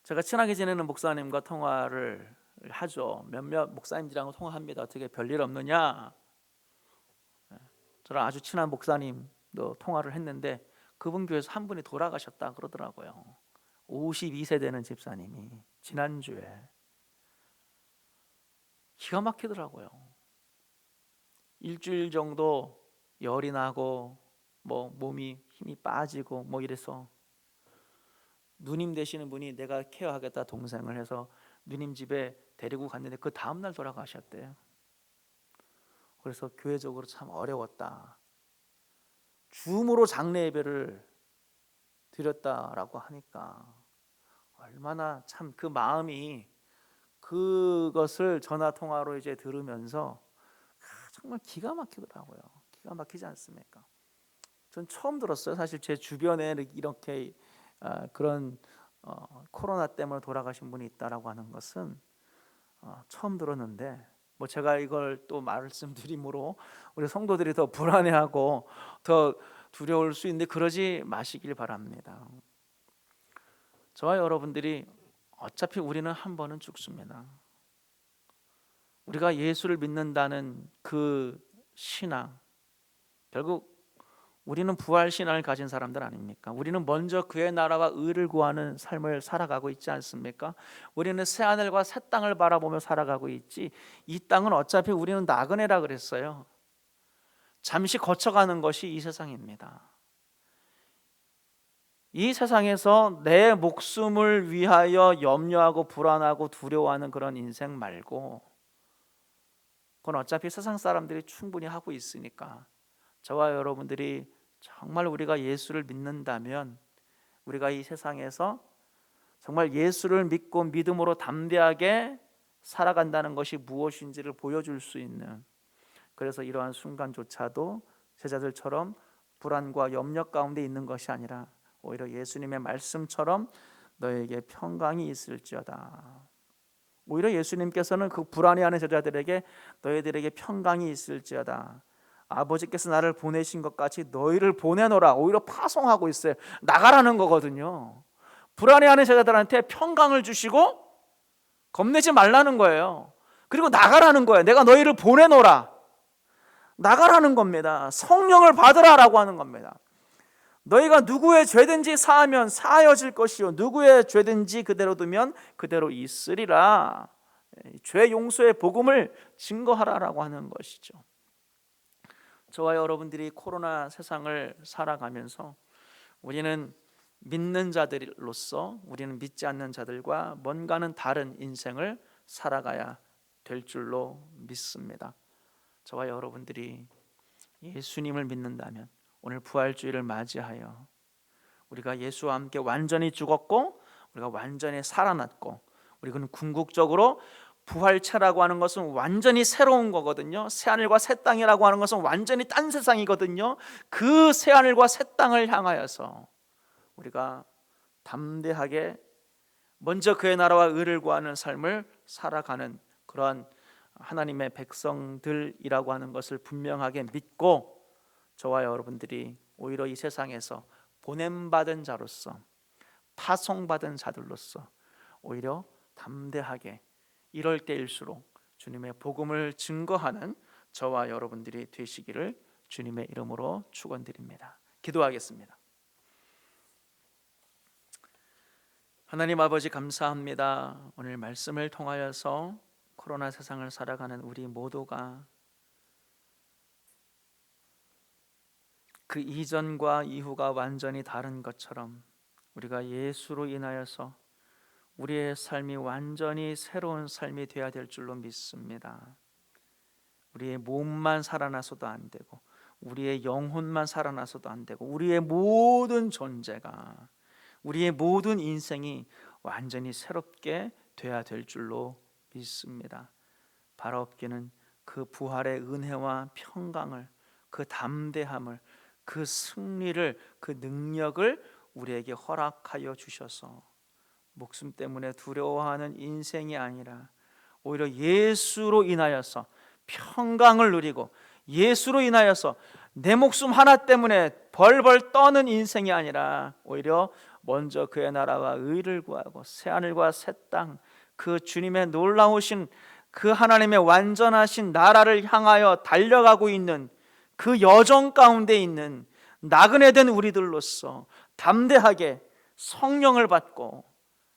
제가 친하게 지내는 목사님과 통화를 하죠. 몇몇 목사님들이랑 통화합니다. 어떻게 별일 없느냐? 저랑 아주 친한 목사님도 통화를 했는데 그분 교회에서 한 분이 돌아가셨다 그러더라고요. 52세 되는 집사님이 지난주에. 기가 막히더라고요. 일주일 정도 열이 나고 몸이 힘이 빠지고 이래서 누님 되시는 분이 내가 케어하겠다 동생을 해서 누님 집에 데리고 갔는데 그 다음날 돌아가셨대요. 그래서 교회적으로 참 어려웠다. 줌으로 장례 예배를 드렸다라고 하니까 얼마나 참 그 마음이, 그것을 전화 통화로 이제 들으면서 정말 기가 막히더라고요. 기가 막히지 않습니까? 전 처음 들었어요. 사실 제 주변에 이렇게 그런 코로나 때문에 돌아가신 분이 있다라고 하는 것은 처음 들었는데, 제가 이걸 또 말씀드림으로 우리 성도들이 더 불안해하고 더 두려울 수 있는데 그러지 마시길 바랍니다. 저와 여러분들이 어차피 우리는 한 번은 죽습니다. 우리가 예수를 믿는다는 그 신앙, 결국 우리는 부활 신앙을 가진 사람들 아닙니까? 우리는 먼저 그의 나라와 의를 구하는 삶을 살아가고 있지 않습니까? 우리는 새 하늘과 새 땅을 바라보며 살아가고 있지, 이 땅은 어차피 우리는 나그네라 그랬어요. 잠시 거쳐가는 것이 이 세상입니다. 이 세상에서 내 목숨을 위하여 염려하고 불안하고 두려워하는 그런 인생 말고, 그건 어차피 세상 사람들이 충분히 하고 있으니까 저와 여러분들이 정말 우리가 예수를 믿는다면 우리가 이 세상에서 정말 예수를 믿고 믿음으로 담대하게 살아간다는 것이 무엇인지를 보여줄 수 있는, 그래서 이러한 순간조차도 제자들처럼 불안과 염려 가운데 있는 것이 아니라 오히려 예수님의 말씀처럼 너에게 평강이 있을지어다. 오히려 예수님께서는 그 불안해하는 제자들에게 너희들에게 평강이 있을지어다, 아버지께서 나를 보내신 것 같이 너희를 보내노라, 오히려 파송하고 있어요. 나가라는 거거든요. 불안해하는 제자들한테 평강을 주시고 겁내지 말라는 거예요. 그리고 나가라는 거예요. 내가 너희를 보내노라, 나가라는 겁니다. 성령을 받으라라고 하는 겁니다. 너희가 누구의 죄든지 사하면 사하여질 것이요 누구의 죄든지 그대로 두면 그대로 있으리라. 죄 용서의 복음을 증거하라라고 하는 것이죠. 저와 여러분들이 코로나 세상을 살아가면서 우리는 믿는 자들로서 우리는 믿지 않는 자들과 뭔가는 다른 인생을 살아가야 될 줄로 믿습니다. 저와 여러분들이 예수님을 믿는다면 오늘 부활주의를 맞이하여 우리가 예수와 함께 완전히 죽었고 우리가 완전히 살아났고, 우리는 궁극적으로 부활체라고 하는 것은 완전히 새로운 거거든요. 새하늘과 새 땅이라고 하는 것은 완전히 딴 세상이거든요. 그 새하늘과 새 땅을 향하여서 우리가 담대하게 먼저 그의 나라와 의를 구하는 삶을 살아가는 그러한 하나님의 백성들이라고 하는 것을 분명하게 믿고, 저와 여러분들이 오히려 이 세상에서 보냄받은 자로서, 파송받은 자들로서 오히려 담대하게 이럴 때일수록 주님의 복음을 증거하는 저와 여러분들이 되시기를 주님의 이름으로 축원드립니다. 기도하겠습니다. 하나님 아버지, 감사합니다. 오늘 말씀을 통하여서 코로나 세상을 살아가는 우리 모두가 그 이전과 이후가 완전히 다른 것처럼 우리가 예수로 인하여서 우리의 삶이 완전히 새로운 삶이 되어야 될 줄로 믿습니다. 우리의 몸만 살아나서도 안 되고, 우리의 영혼만 살아나서도 안 되고, 우리의 모든 존재가, 우리의 모든 인생이 완전히 새롭게 되어야 될 줄로 믿습니다. 바라옵기는 그 부활의 은혜와 평강을, 그 담대함을, 그 승리를, 그 능력을 우리에게 허락하여 주셔서 목숨 때문에 두려워하는 인생이 아니라 오히려 예수로 인하여서 평강을 누리고, 예수로 인하여서 내 목숨 하나 때문에 벌벌 떠는 인생이 아니라 오히려 먼저 그의 나라와 의를 구하고 새하늘과 새 땅, 그 주님의 놀라우신 그 하나님의 완전하신 나라를 향하여 달려가고 있는 그 여정 가운데 있는 나그네 된 우리들로서 담대하게 성령을 받고,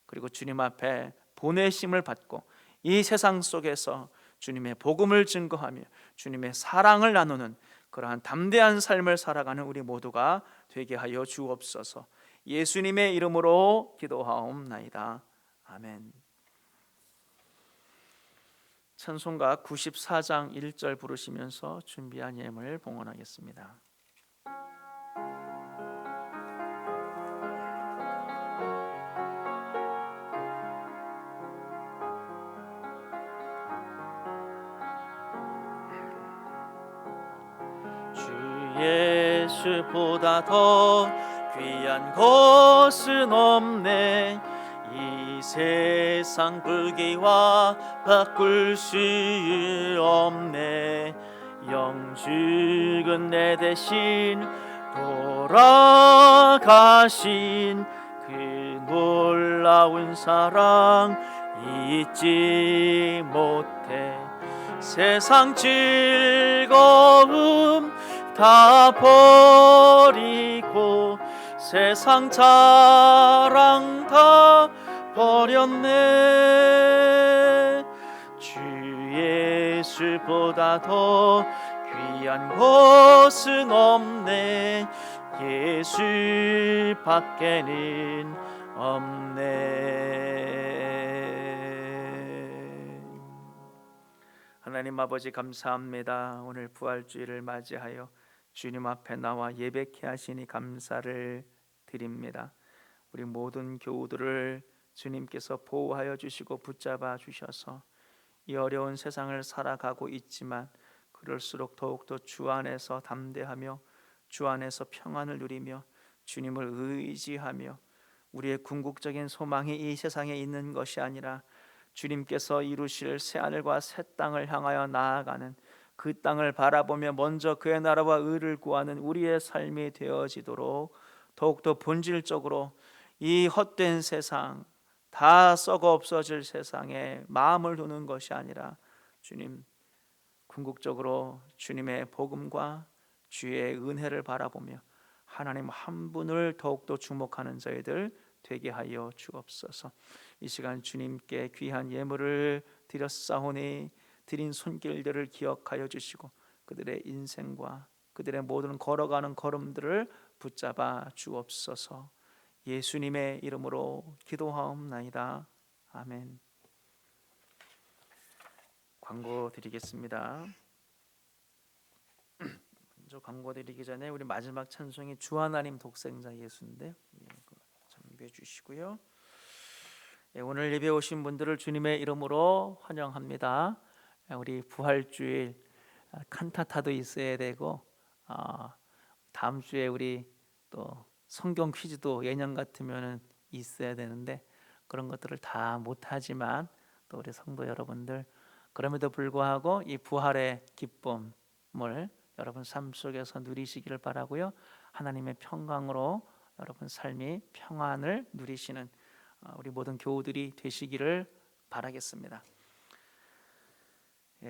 그리고 주님 앞에 보내심을 받고 이 세상 속에서 주님의 복음을 증거하며 주님의 사랑을 나누는 그러한 담대한 삶을 살아가는 우리 모두가 되게 하여 주옵소서. 예수님의 이름으로 기도하옵나이다. 아멘. 찬송가 94장 1절 부르시면서 준비한 예물 봉헌하겠습니다. 주 예수보다 더 귀한 것은 없네. 이 세상 불기와 바꿀 수 없네. 영죽은 내 대신 돌아가신 그 놀라운 사랑 잊지 못해. 세상 즐거움 다 버리고 세상 자랑 다 버렸네. 주 예수보다 더 귀한 것은 없네. 예수 밖에는 없네. 하나님 아버지, 감사합니다. 오늘 부활주의를 맞이하여 주님 앞에 나와 예배케 하시니 감사를 드립니다. 우리 모든 교우들을 주님께서 보호하여 주시고 붙잡아 주셔서 이 어려운 세상을 살아가고 있지만 그럴수록 더욱더 주 안에서 담대하며 주 안에서 평안을 누리며 주님을 의지하며 우리의 궁극적인 소망이 이 세상에 있는 것이 아니라 주님께서 이루실 새하늘과 새 땅을 향하여 나아가는 그 땅을 바라보며 먼저 그의 나라와 의를 구하는 우리의 삶이 되어지도록 더욱더 본질적으로 이 헛된 세상, 다 썩어 없어질 세상에 마음을 두는 것이 아니라 주님, 궁극적으로 주님의 복음과 주의 은혜를 바라보며 하나님 한 분을 더욱더 주목하는 저희들 되게 하여 주옵소서. 이 시간 주님께 귀한 예물을 드렸사오니 드린 손길들을 기억하여 주시고 그들의 인생과 그들의 모든 걸어가는 걸음들을 붙잡아 주옵소서. 예수님의 이름으로 기도하옵나이다. 아멘. 광고 드리겠습니다. 먼저 광고 드리기 전에 우리 마지막 찬송이 주 하나님 독생자 예수인데 준비해 주시고요. 오늘 예배 오신 분들을 주님의 이름으로 환영합니다. 우리 부활주일 칸타타도 있어야 되고 다음 주에 우리 또 성경 퀴즈도 예년 같으면은 있어야 되는데 그런 것들을 다 못하지만 또 우리 성도 여러분들 그럼에도 불구하고 이 부활의 기쁨을 여러분 삶 속에서 누리시기를 바라고요. 하나님의 평강으로 여러분 삶이 평안을 누리시는 우리 모든 교우들이 되시기를 바라겠습니다.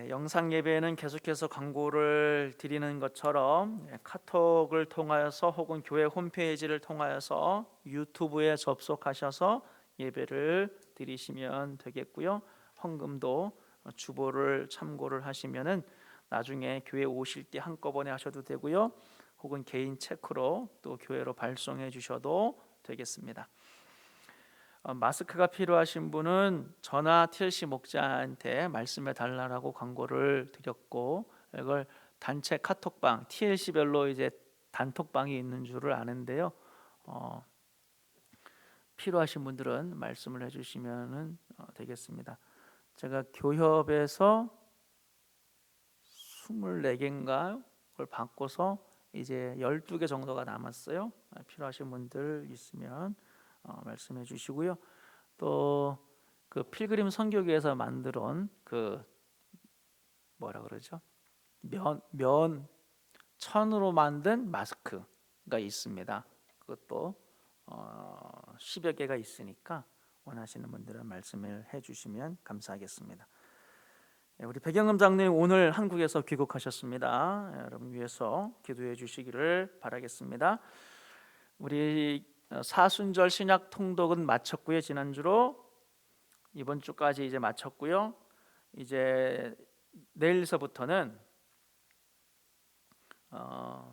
영상 예배는 계속해서 광고를 드리는 것처럼 카톡을 통하여서 혹은 교회 홈페이지를 통하여서 유튜브에 접속하셔서 예배를 드리시면 되겠고요. 헌금도 주보를 참고를 하시면은 나중에 교회 오실 때 한꺼번에 하셔도 되고요. 혹은 개인 체크로 또 교회로 발송해 주셔도 되겠습니다. 마스크가 필요하신 분은 전화 TLC 목자한테 말씀해 달라고 광고를 드렸고 이걸 단체 카톡방 TLC별로 이제 단톡방이 있는 줄을 아는데요. 필요하신 분들은 말씀을 해주시면 되겠습니다. 제가 교협에서 24개인가 그걸 바꿔서 이제 12개 정도가 남았어요. 필요하신 분들 있으면 말씀해 주시고요. 또 그 필그림 선교교에서 만들어온 그 뭐라 그러죠? 면 천으로 만든 마스크가 있습니다. 그것도 10여 개가 있으니까 원하시는 분들은 말씀을 해주시면 감사하겠습니다. 우리 백영금 장로님 오늘 한국에서 귀국하셨습니다. 여러분 위해서 기도해 주시기를 바라겠습니다. 우리 사순절 신약 통독은 마쳤고요. 지난주로 이번 주까지 이제 마쳤고요. 이제 내일서부터는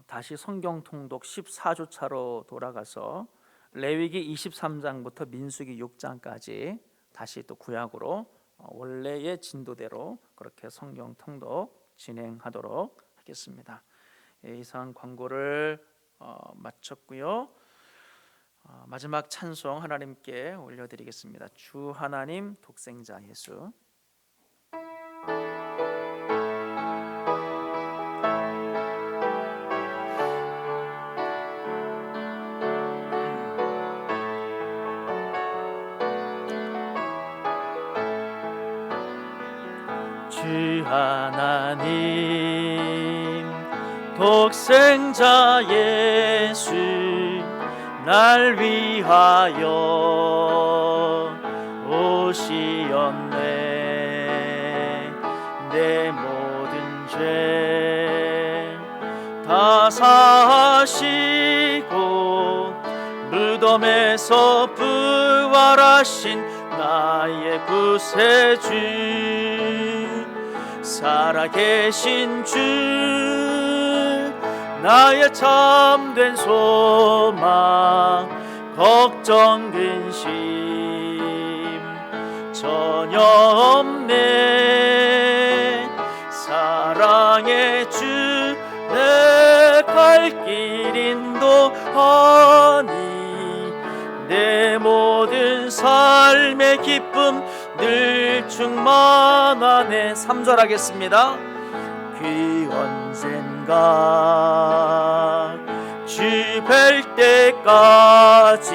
다시 성경 통독 14주차로 돌아가서 레위기 23장부터 민수기 6장까지 다시 또 구약으로 원래의 진도대로 그렇게 성경 통독 진행하도록 하겠습니다. 이상 광고를 마쳤고요. 마지막 찬송 하나님께 올려드리겠습니다. 주 하나님 독생자 예수. 주 하나님 독생자 예수 날 위하여 오시었네. 내 모든 죄 다 사하시고 무덤에서 부활하신 나의 구세주 살아계신 주 나의 참된 소망 걱정 근심 전혀 없네. 사랑의 주 내 갈 길 인도하니 내 모든 삶의 기쁨 늘 충만하네. 3절 하겠습니다. 그 언젠가 주 뵐 때까지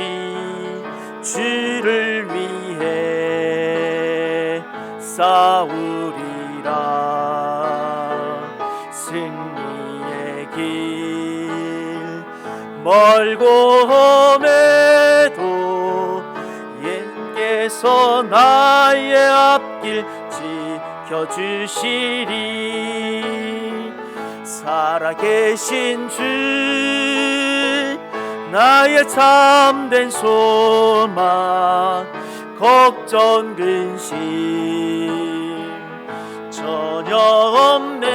주를 위해 싸우리라. 승리의 길 멀고 험해도 예수께서 나의 앞길 지켜주시리. 살아계신 주 나의 참된 소망 걱정 근심 전혀 없네.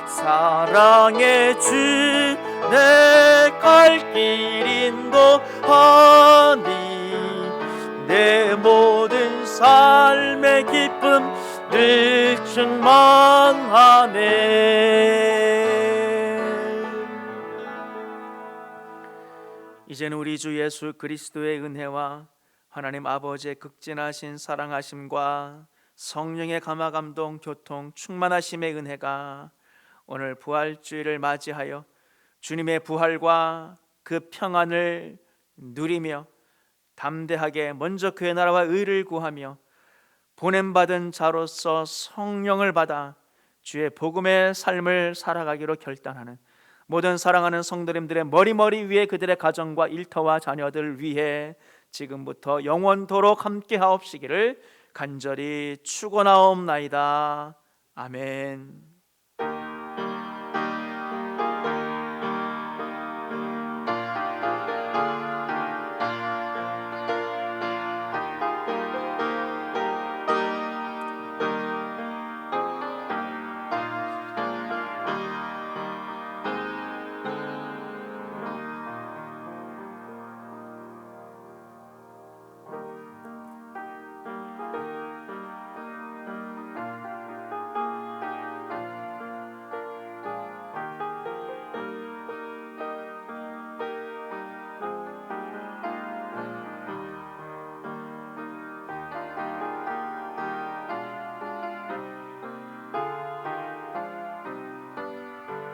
사랑의 주 내 갈 길 인도 충만하네. 이제는 우리 주 예수 그리스도의 은혜와 하나님 아버지의 극진하신 사랑하심과 성령의 감화 감동 교통 충만하심의 은혜가 오늘 부활주일을 맞이하여 주님의 부활과 그 평안을 누리며 담대하게 먼저 그의 나라와 의를 구하며 보냄받은 자로서 성령을 받아 주의 복음의 삶을 살아가기로 결단하는 모든 사랑하는 성도님들의 머리 위에 그들의 가정과 일터와 자녀들 위해 지금부터 영원토록 함께하옵시기를 간절히 축원하옵나이다. 아멘.